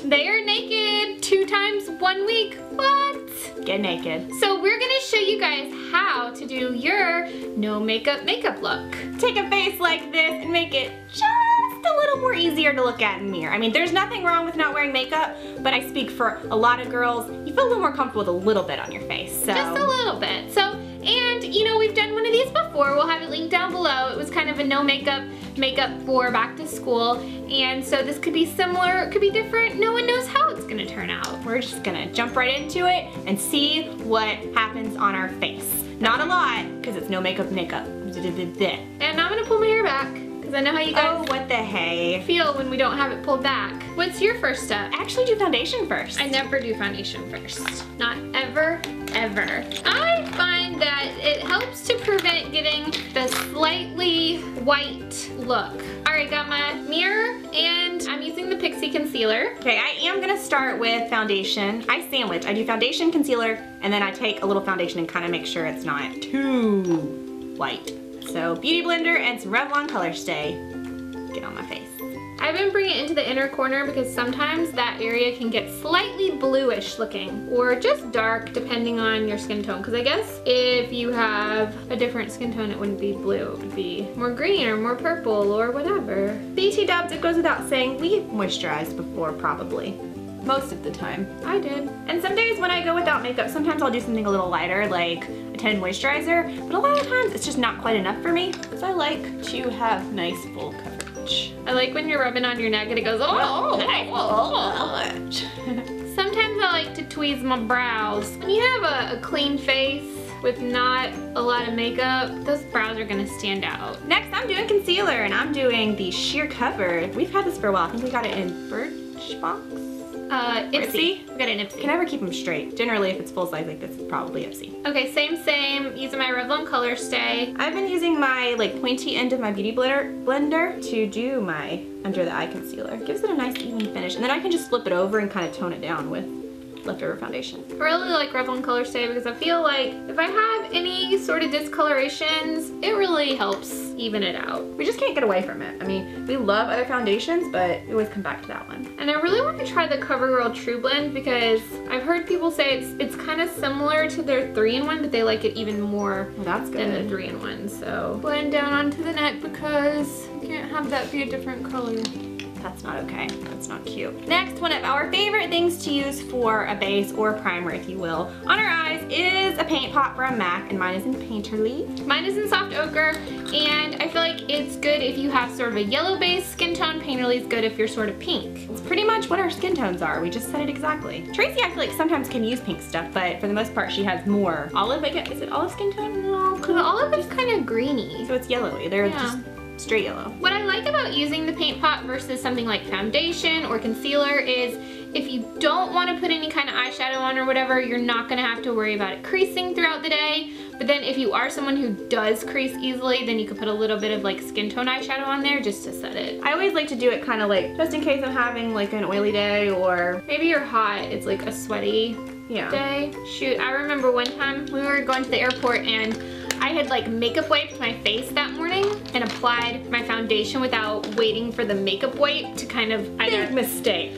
They are naked 2 times 1 week. What? Get naked. So we're gonna show you guys how to do your no makeup look. Take a face like this and make it just a little more easier to look at in the mirror. I mean, there's nothing wrong with not wearing makeup, but I speak for a lot of girls. You feel a little more comfortable with a little bit on your face, so. Just a little bit. So, and you know, we've done one of these before. We'll have it linked down below. It was kind of a no makeup for back to school. And so this could be similar, it could be different. No one knows how it's gonna turn out. We're just gonna jump right into it and see what happens on our face. Not a lot, because it's no makeup. And I'm gonna pull my hair back, because I know how you guys what the hey. feel when we don't have it pulled back. What's your first step? Actually do foundation first. I never do foundation first. Not ever, ever. I find that it helps to prevent getting the slightly white look. Alright, got my mirror and I'm using the Pixie concealer. Okay, I am gonna start with foundation. I sandwich. I do foundation, concealer, and then I take a little foundation and kind of make sure it's not too white. So Beauty Blender and some Revlon Color Stay. Get on my face. I've been bringing it into the inner corner because sometimes that area can get slightly bluish looking or just dark depending on your skin tone. Because I guess if you have a different skin tone, it wouldn't be blue. It would be more green or more purple or whatever. BT dubs, it goes without saying, we moisturized before probably. Most of the time. I did. And some days when I go without makeup, sometimes I'll do something a little lighter like a tinted moisturizer, but a lot of times it's just not quite enough for me because I like to have nice full coverage. I like when you're rubbing on your neck and it goes, Sometimes I like to tweeze my brows. When you have a clean face with not a lot of makeup, those brows are gonna stand out. Next, I'm doing concealer and I'm doing the Sheer Cover. We've had this for a while. I think we got it in Birchbox. Ipsy. We got it in Ipsy. Can never keep them straight. Generally, if it's full size like this, it's probably Ipsy. Okay, same. Using my Revlon Color Stay. I've been using my like pointy end of my Beauty Blender to do my under the eye concealer. It gives it a nice even finish. And then I can just flip it over and kind of tone it down with leftover foundation. I really like Revlon Color Stay because I feel like if I have any sort of discolorations, it really helps even it out. We just can't get away from it. I mean, we love other foundations, but we always come back to that one. And I really want to try the CoverGirl True Blend because I've heard people say it's kind of similar to their 3-in-1, but they like it even more than the 3-in-1. So blend down onto the neck because you can't have that be a different color. That's not okay. That's not cute. Next, one of our favorite things to use for a base or primer, if you will, on our eyes is a paint pot from MAC, and mine is in Painterly. Mine is in Soft Ochre, and I feel like it's good if you have sort of a yellow base skin tone. Painterly is good if you're sort of pink. It's pretty much what our skin tones are. We just said it exactly. Tracy, I feel like sometimes can use pink stuff, but for the most part, she has more olive. Is it olive skin tone? No, because olive is kind of greeny. So it's yellowy. They're just straight yellow. What I like about using the paint pot versus something like foundation or concealer is if you don't want to put any kind of eyeshadow on or whatever, you're not going to have to worry about it creasing throughout the day. But then if you are someone who does crease easily, then you could put a little bit of like skin tone eyeshadow on there just to set it. I always like to do it kind of like just in case I'm having like an oily day or maybe you're hot, it's like a sweaty day. Shoot, I remember one time we were going to the airport and I had like makeup wiped my face that morning and applied my foundation without waiting for the makeup wipe to kind of Big mistake.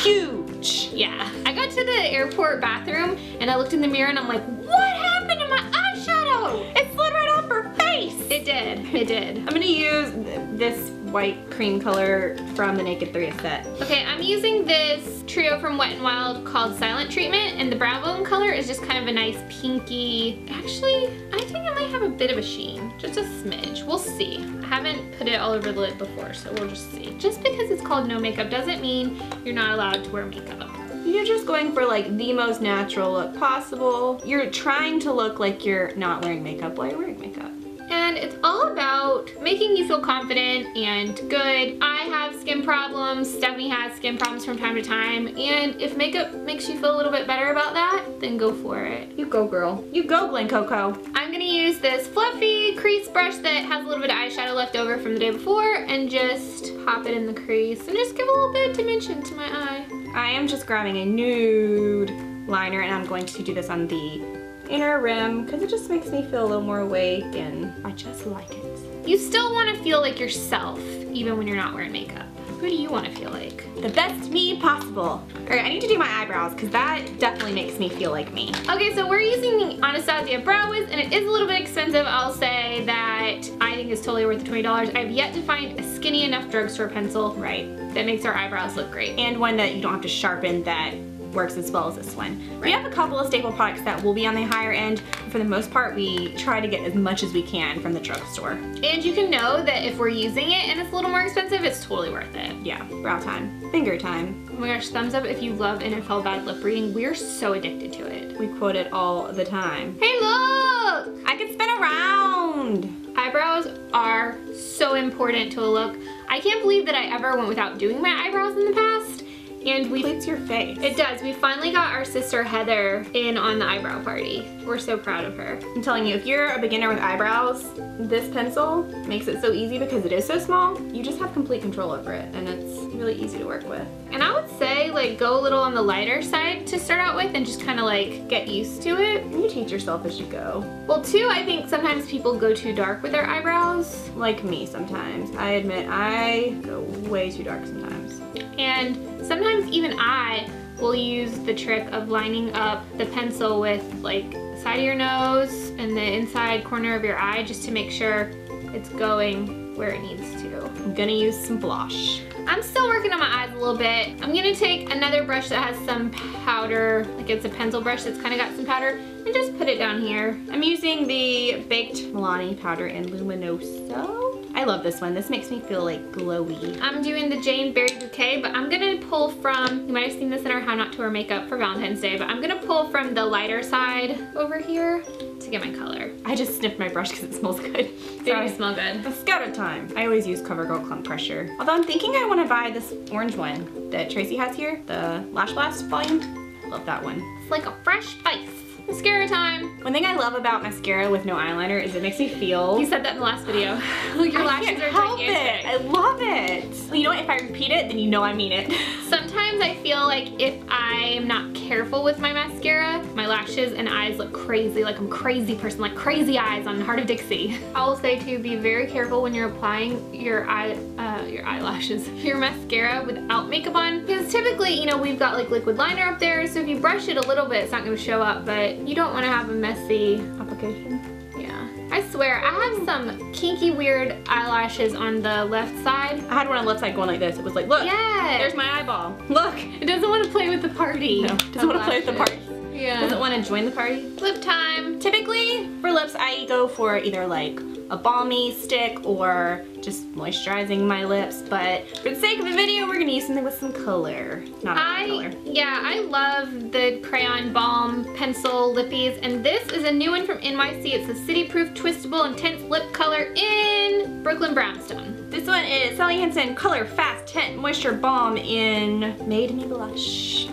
Huge. Yeah. I got to the airport bathroom and I looked in the mirror and I'm like, what happened to my eyeshadow? It slid right off her face. It did. It did. I'm gonna use this white cream color from the Naked 3 set. Okay, I'm using this trio from Wet n Wild called Silent Treatment, and the brow bone color is just kind of a nice pinky. Actually, I think it might have a bit of a sheen, just a smidge. We'll see. I haven't put it all over the lid before, so we'll just see. Just because it's called no makeup doesn't mean you're not allowed to wear makeup. You're just going for like the most natural look possible. You're trying to look like you're not wearing makeup while you're wearing makeup. And it's all about making you feel confident and good. I have skin problems, Stephanie has skin problems from time to time, and if makeup makes you feel a little bit better about that, then go for it. You go, girl. You go, Glen Coco. I'm gonna use this fluffy crease brush that has a little bit of eyeshadow left over from the day before and just pop it in the crease and just give a little bit of dimension to my eye. I am just grabbing a nude liner and I'm going to do this on the inner rim because it just makes me feel a little more awake and I just like it. You still want to feel like yourself even when you're not wearing makeup. Who do you want to feel like? The best me possible. All right, I need to do my eyebrows because that definitely makes me feel like me. Okay, so we're using the Anastasia Brow Wiz, and it is a little bit expensive. I'll say that I think it's totally worth the $20. I've yet to find a skinny enough drugstore pencil that makes our eyebrows look great. And one that you don't have to sharpen that works as well as this one. We have a couple of staple products that will be on the higher end. For the most part, we try to get as much as we can from the drugstore. And you can know that if we're using it and it's a little more expensive, it's totally worth it. Yeah, brow time, finger time. Oh my gosh, thumbs up if you love NFL bad lip reading. We're so addicted to it. We quote it all the time. Hey, look! I can spin around. Eyebrows are so important to a look. I can't believe that I ever went without doing my eyebrows in the past. And it completes your face. It does. We finally got our sister Heather in on the eyebrow party. We're so proud of her. I'm telling you, if you're a beginner with eyebrows, this pencil makes it so easy because it is so small. You just have complete control over it, and it's really easy to work with. And I would say, like, go a little on the lighter side to start out with and just kind of like get used to it. You teach yourself as you go. Well, too, I think sometimes people go too dark with their eyebrows. Like me sometimes. I admit I go way too dark sometimes. And sometimes even I will use the trick of lining up the pencil with like the side of your nose and the inside corner of your eye just to make sure it's going where it needs to. I'm gonna use some blush. I'm still working on my eyes a little bit. I'm gonna take another brush that has some powder, like it's a pencil brush that's kind of got some powder, and just put it down here. I'm using the Baked Milani powder in Luminoso. I love this one. This makes me feel like glowy. I'm doing the Jane Berry Bouquet, but I'm gonna pull from, you might have seen this in our How Not to Wear Makeup for Valentine's Day, but I'm gonna pull from the lighter side over here to get my color. I just sniffed my brush because it smells good. They do smell good. Mascara time. I always use CoverGirl Clump Crusher. Although I'm thinking I want to buy this orange one that Tracy has here, the Lash Blast volume. Love that one. It's like a fresh spice. Mascara time. One thing I love about mascara with no eyeliner is it makes me feel... You said that in the last video. Your lashes are gigantic. I love it. Well, you know what? If I repeat it, then you know I mean it. Sometimes I feel like if I'm not careful with my mascara, my lashes and eyes look crazy. Like I'm a crazy person, like Crazy Eyes on Heart of Dixie. I will say too, be very careful when you're applying your eyelashes, your mascara without makeup on. Because typically, you know, we've got like liquid liner up there, so if you brush it a little bit, it's not gonna show up, but you don't want to have a messy application. Yeah. I swear, I have some kinky weird eyelashes on the left side. I had one on the left side going like this. It was like, look, yes, there's my eyeball. Look. It doesn't want to play with the party. No, it doesn't want to play with the party. Yeah. Doesn't want to join the party. Lip time. Typically, for lips, I go for either like a balmy stick or just moisturizing my lips, but for the sake of the video, we're gonna use something with some color. Not a lot of color. Yeah, I love the Crayon Balm Pencil Lippies, and this is a new one from NYC. It's a City Proof Twistable Intense Lip Color in Brooklyn Brownstone. This one is Sally Hansen Color Fast Tint Moisture Balm in Made Me Blush.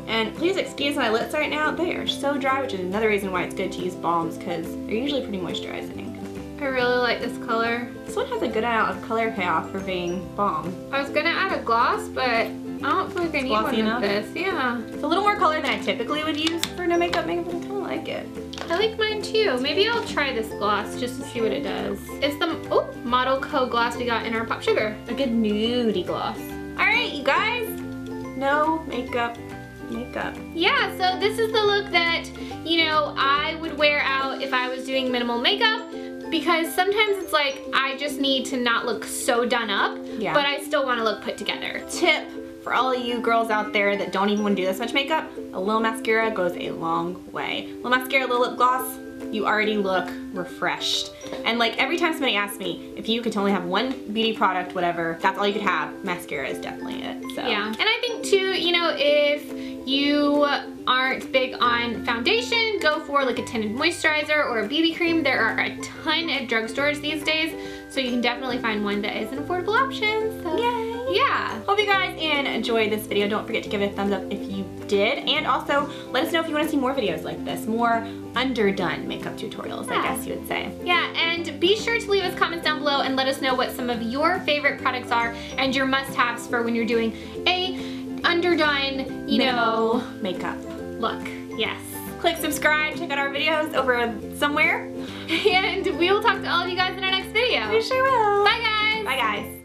And please excuse my lips right now. They are so dry, which is another reason why it's good to use balms because they're usually pretty moisturizing. I really like this color. This one has a good amount of color payoff for being balm. I was gonna add a gloss, but I don't feel like I need one with this. Yeah. It's a little more color than I typically would use for no makeup, but I kind of like it. I like mine too. Maybe I'll try this gloss just to see what it does. It's the Model Co gloss we got in our Pop Sugar. A good nudie gloss. All right, you guys. No makeup. Yeah, so this is the look that, you know, I would wear out if I was doing minimal makeup, because sometimes it's like I just need to not look so done up, but I still want to look put together. Tip for all of you girls out there that don't even want to do this much makeup, a little mascara goes a long way. A little mascara, a little lip gloss, you already look refreshed. And like every time somebody asks me if you could only have one beauty product, whatever, that's all you could have, mascara is definitely it. So. Yeah, and I think too, you know, if you aren't big on foundation, go for like a tinted moisturizer or a BB cream. There are a ton at drugstores these days, so you can definitely find one that is an affordable option. So yay! Yeah. Hope you guys enjoyed this video. Don't forget to give it a thumbs up if you did, and also let us know if you want to see more videos like this, more underdone makeup tutorials, I guess you would say. Yeah, and be sure to leave us comments down below and let us know what some of your favorite products are and your must-haves for when you're doing a underdone, you know, makeup look. Yes. Click subscribe, check out our videos over somewhere. And we will talk to all of you guys in our next video. We sure will. Bye guys. Bye guys.